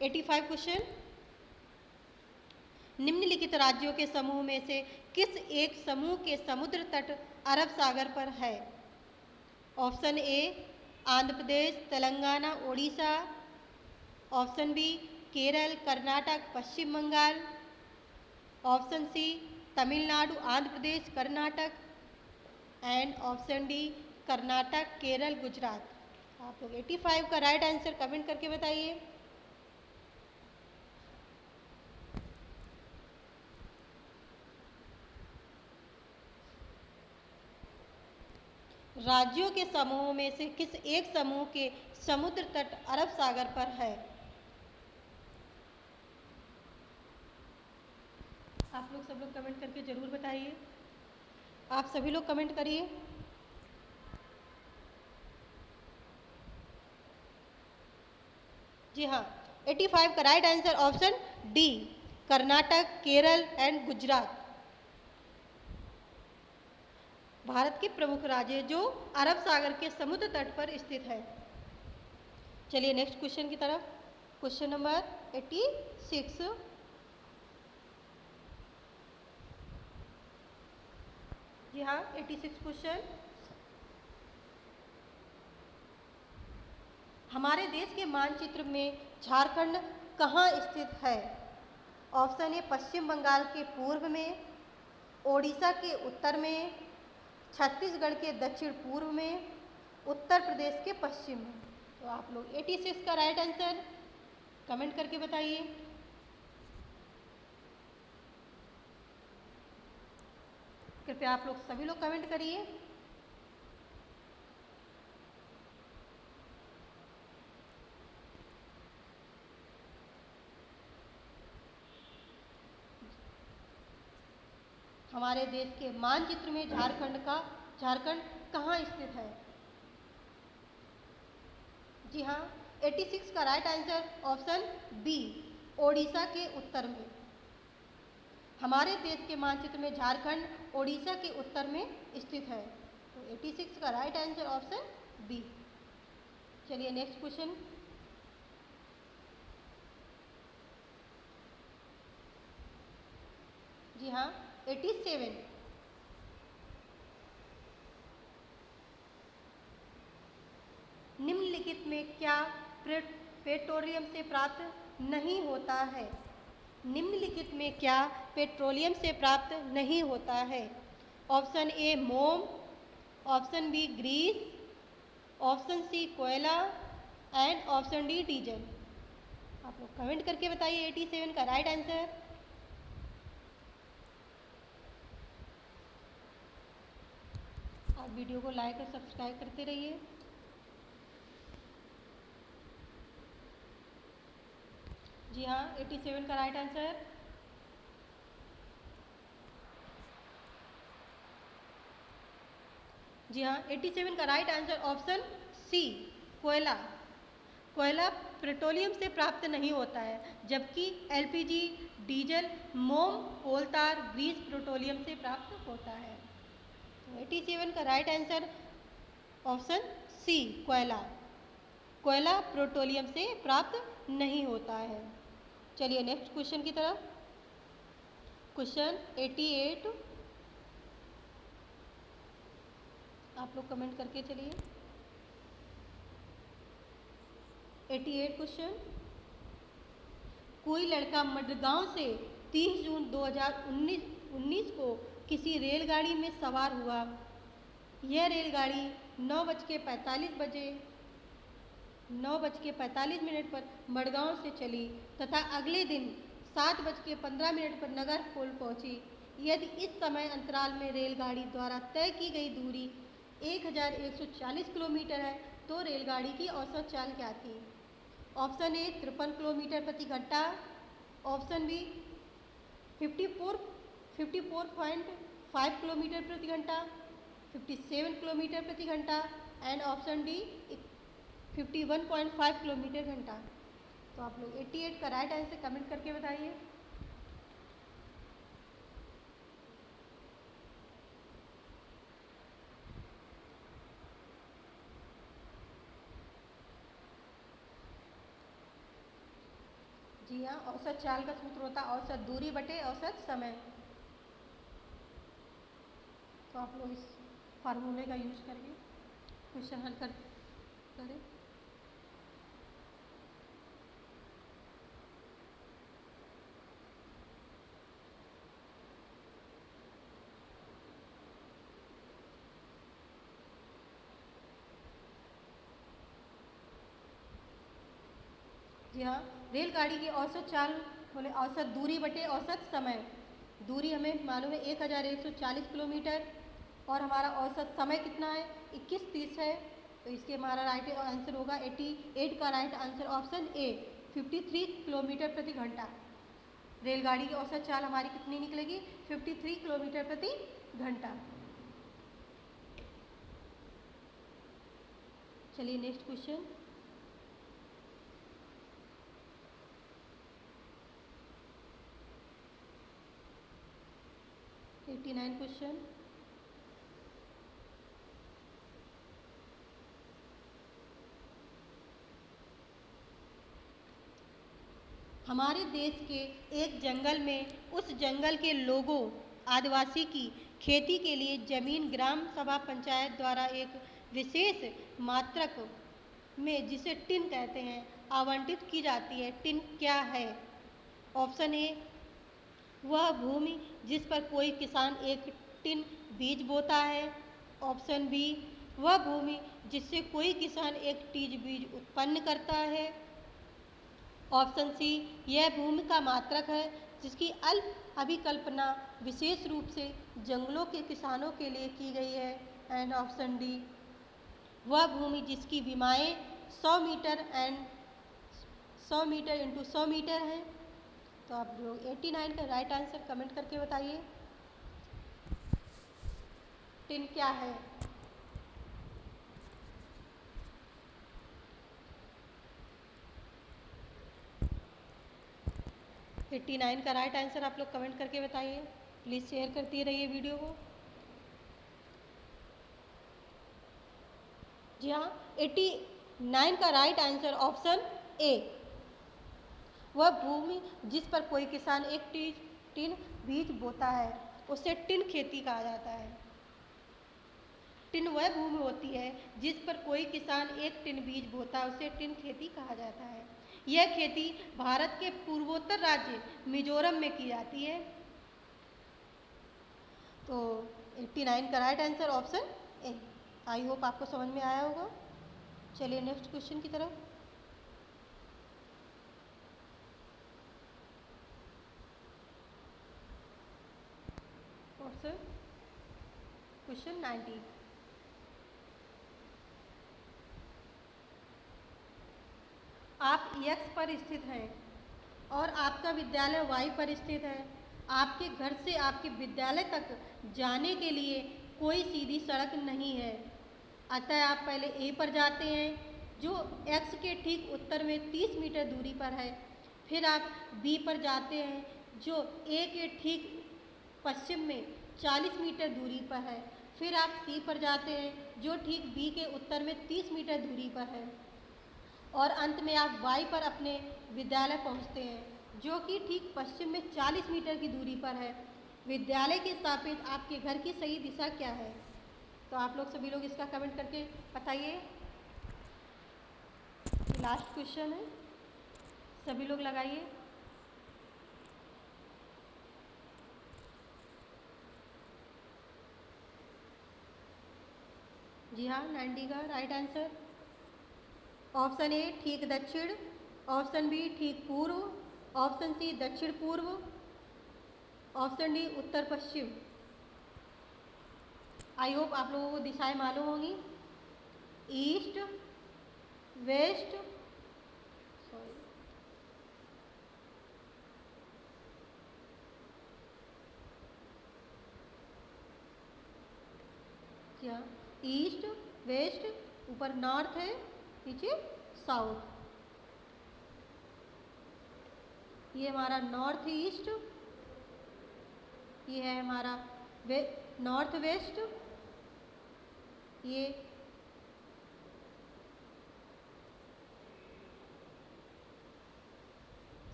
Speaker 1: 85 क्वेश्चन। निम्नलिखित राज्यों के समूह में से किस एक समूह के समुद्र तट अरब सागर पर है? Option A Andhra Pradesh, Telangana, Odisha. Option B Kerala, Karnataka, Paschim Bangal. Option C Tamil Nadu, Andhra Pradesh, Karnataka and option D Karnataka, Kerala, Gujarat. आप लोग 85 का राइट आंसर कमेंट करके बताइए। राज्यों के समूह में से किस एक समूह के समुद्र तट अरब सागर पर है? आप लोग सब लोग कमेंट करके जरूर बताइए। आप सभी लोग कमेंट करिए। जी हाँ, 85 का right answer option D, Karnataka, Kerala and Gujarat Bharat के प्रमुख राज्य है जो अरब सागर के समुद्र तट पर स्थित है। चलिए नेक्स्ट क्वेश्चन की तरफ। Question number 86। जी हाँ, 86 क्वेश्चन। हमारे देश के मानचित्र में झारखंड कहाँ स्थित है? ऑप्शन ए पश्चिम बंगाल के पूर्व में, ओडिशा के उत्तर में, छत्तीसगढ़ के दक्षिण पूर्व में, उत्तर प्रदेश के पश्चिम में। तो आप लोग 86 का राइट आंसर कमेंट करके बताइए। कृपया आप लोग सभी लोग कमेंट करिए। हमारे देश के मानचित्र में झारखंड कहाँ स्थित है? जी हाँ, 86 का right answer option B, Odisha के उत्तर में। हमारे देश के मानचित्र में झारखंड ओडिशा के उत्तर में स्थित है। तो 86 का राइट आंसर ऑप्शन बी। चलिए नेक्स्ट क्वेश्चन। जी हाँ, 87। निम्नलिखित में क्या पेट्रोलियम से प्राप्त नहीं होता है? निम्नलिखित में क्या पेट्रोलियम से प्राप्त नहीं होता है? ऑप्शन ए मोम, option B grease, option C कोयला एंड ऑप्शन डी डीजल। आप लोग कमेंट करके बताइए 87 का राइट आंसर। आप वीडियो को लाइक और सब्सक्राइब करते रहिए। जी हाँ, 87 का राइट आंसर। जी हाँ, 87 का राइट आंसर ऑप्शन सी, कोयला। कोयला पेट्रोलियम से प्राप्त नहीं होता है, जबकि एलपीजी, डीजल, मोम, कोल तार, ग्रीस पेट्रोलियम से प्राप्त होता है। तो 87 का राइट आंसर ऑप्शन सी, कोयला। कोयला पेट्रोलियम से प्राप्त नहीं होता है। चलिए नेक्स्ट क्वेश्चन की तरफ। क्वेश्चन 88। आप लोग कमेंट करके चलिए। 88 क्वेश्चन। कोई लड़का मडगांव से 30 जून 2019 को किसी रेलगाड़ी में सवार हुआ। यह रेलगाड़ी 9:45 पर मडगांव से चली तथा अगले दिन 7:15 पर नगरकोल पहुंची। यदि इस समय अंतराल में रेलगाड़ी द्वारा तय की गई दूरी 1140 किलोमीटर है तो रेलगाड़ी की औसत चाल क्या थी? ऑप्शन ए 53 किलोमीटर प्रति घंटा, ऑप्शन बी 54.5 किलोमीटर प्रति घंटा, 57 किलोमीटर प्रति घंटा एंड ऑप्शन डी 51.5 किलोमीटर घंटा। तो आप लोग 88 का राइट आंसर कमेंट करके बताइए। जी हाँ, औसत चाल का सूत्र होता है औसत दूरी बटे औसत समय। तो आप लोग इस फार्मूले का यूज करके क्वेश्चन हल करें। जी हाँ, रेलगाड़ी की औसत चाल बोले औसत दूरी बटे औसत समय। दूरी हमें मालूम है 1140 किलोमीटर और हमारा औसत समय कितना है 21:30 है। तो इसके हमारा राइट आंसर होगा 88 का राइट आंसर ऑप्शन ए 53 किलोमीटर प्रति घंटा। रेलगाड़ी की औसत चाल हमारी कितनी निकलेगी 53 किलोमीटर प्रति घंटा। चलिए नेक्स्ट क्वेश्चन। Eighty 89 question. हमारे देश के एक जंगल में उस जंगल के लोगों आदिवासी की खेती के लिए जमीन ग्राम सभा पंचायत द्वारा एक विशेष मात्रक में, जिसे टिन कहते हैं, आवंटित की जाती है। टिन क्या है? ऑप्शन ए, वह भूमि जिस पर कोई किसान एक टिन बीज बोता है। ऑप्शन बी, वह भूमि जिससे कोई किसान एक टीज बीज उत्पन्न करता है। ऑप्शन सी, यह भूमि का मात्रक है जिसकी अल्प अभिकल्पना विशेष रूप से जंगलों के किसानों के लिए की गई है। एंड ऑप्शन डी, वह भूमि जिसकी विमाएँ 100 metre and 100 metre into 100 metre है। तो आप लोग 89 का राइट आंसर कमेंट करके बताइए। टिन क्या है? एट्टी 89 का राइट आंसर आप लोग कमेंट करके बताइए। प्लीज़ शेयर करती रहिए वीडियो को। जी हाँ, 89 का राइट आंसर ऑप्शन ए, वह भूमि जिस पर कोई किसान एक टिन बीज बोता है उसे टिन खेती कहा जाता है। टिन वह भूमि होती है जिस पर कोई किसान एक टिन बीज बोता है, उसे टिन खेती कहा जाता है। यह खेती भारत के पूर्वोत्तर राज्य मिजोरम में की जाती है। तो 89 का राइट आंसर ऑप्शन ए। आई होप आपको समझ में आया होगा। चलिए नेक्स्ट क्वेश्चन की तरफ। क्वेश्चन 90। आप x पर स्थित हैं और आपका विद्यालय y पर स्थित है। आपके घर से आपके विद्यालय तक जाने के लिए कोई सीधी सड़क नहीं है, अतः आप पहले A पर जाते हैं जो x के ठीक उत्तर में 30 मीटर दूरी पर है। फिर आप B पर जाते हैं जो A के ठीक पश्चिम में 40 मीटर दूरी पर है। फिर आप C पर जाते हैं जो ठीक B के उत्तर में 30 मीटर दूरी पर है। और अंत में आप Y पर अपने विद्यालय पहुंचते हैं जो कि ठीक पश्चिम में 40 मीटर की दूरी पर है। विद्यालय के सापेक्ष आपके घर की सही दिशा क्या है? तो आप लोग सभी लोग इसका कमेंट करके बताइए। लास्ट क्वेश्चन है, सभी लोग लगाइए। जी हाँ, 90 का राइट आंसर ऑप्शन ए ठीक दक्षिण, ऑप्शन बी ठीक पूर्व, ऑप्शन सी दक्षिण पूर्व, ऑप्शन डी उत्तर पश्चिम। आई होप आप लोगों को दिशाएं मालूम होंगी। ईस्ट, वेस्ट, सॉरी, क्या ईस्ट, वेस्ट, ऊपर नॉर्थ है, नीचे साउथ। ये हमारा नॉर्थ ईस्ट, ये है हमारा नॉर्थ वेस्ट, ये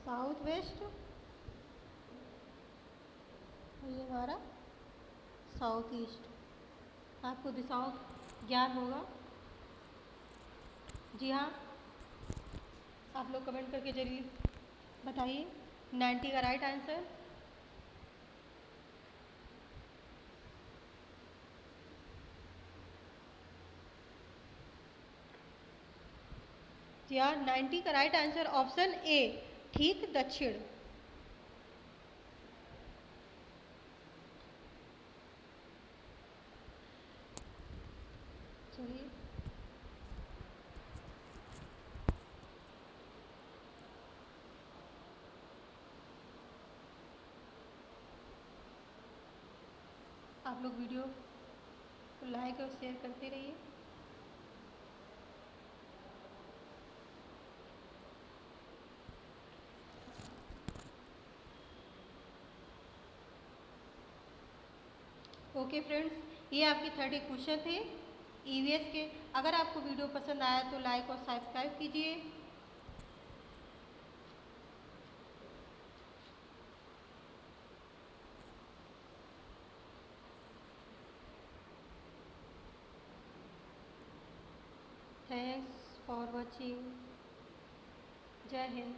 Speaker 1: साउथ वेस्ट, ये हमारा साउथ ईस्ट। आपको दिशाओं ज्ञान होगा। जी हाँ, आप लोग कमेंट करके जरिए बताइए 90 का राइट आंसर। जी हाँ, 90 का राइट आंसर ऑप्शन ए ठीक दक्षिण। चलिए आप लोग वीडियो को लाइक और शेयर करते रहिए। ओके फ्रेंड्स, ये आपके 30 क्वेश्चन थे ईवीएस के। अगर आपको वीडियो पसंद आया तो लाइक और सब्सक्राइब कीजिए। Thanks for watching. जय हिंद।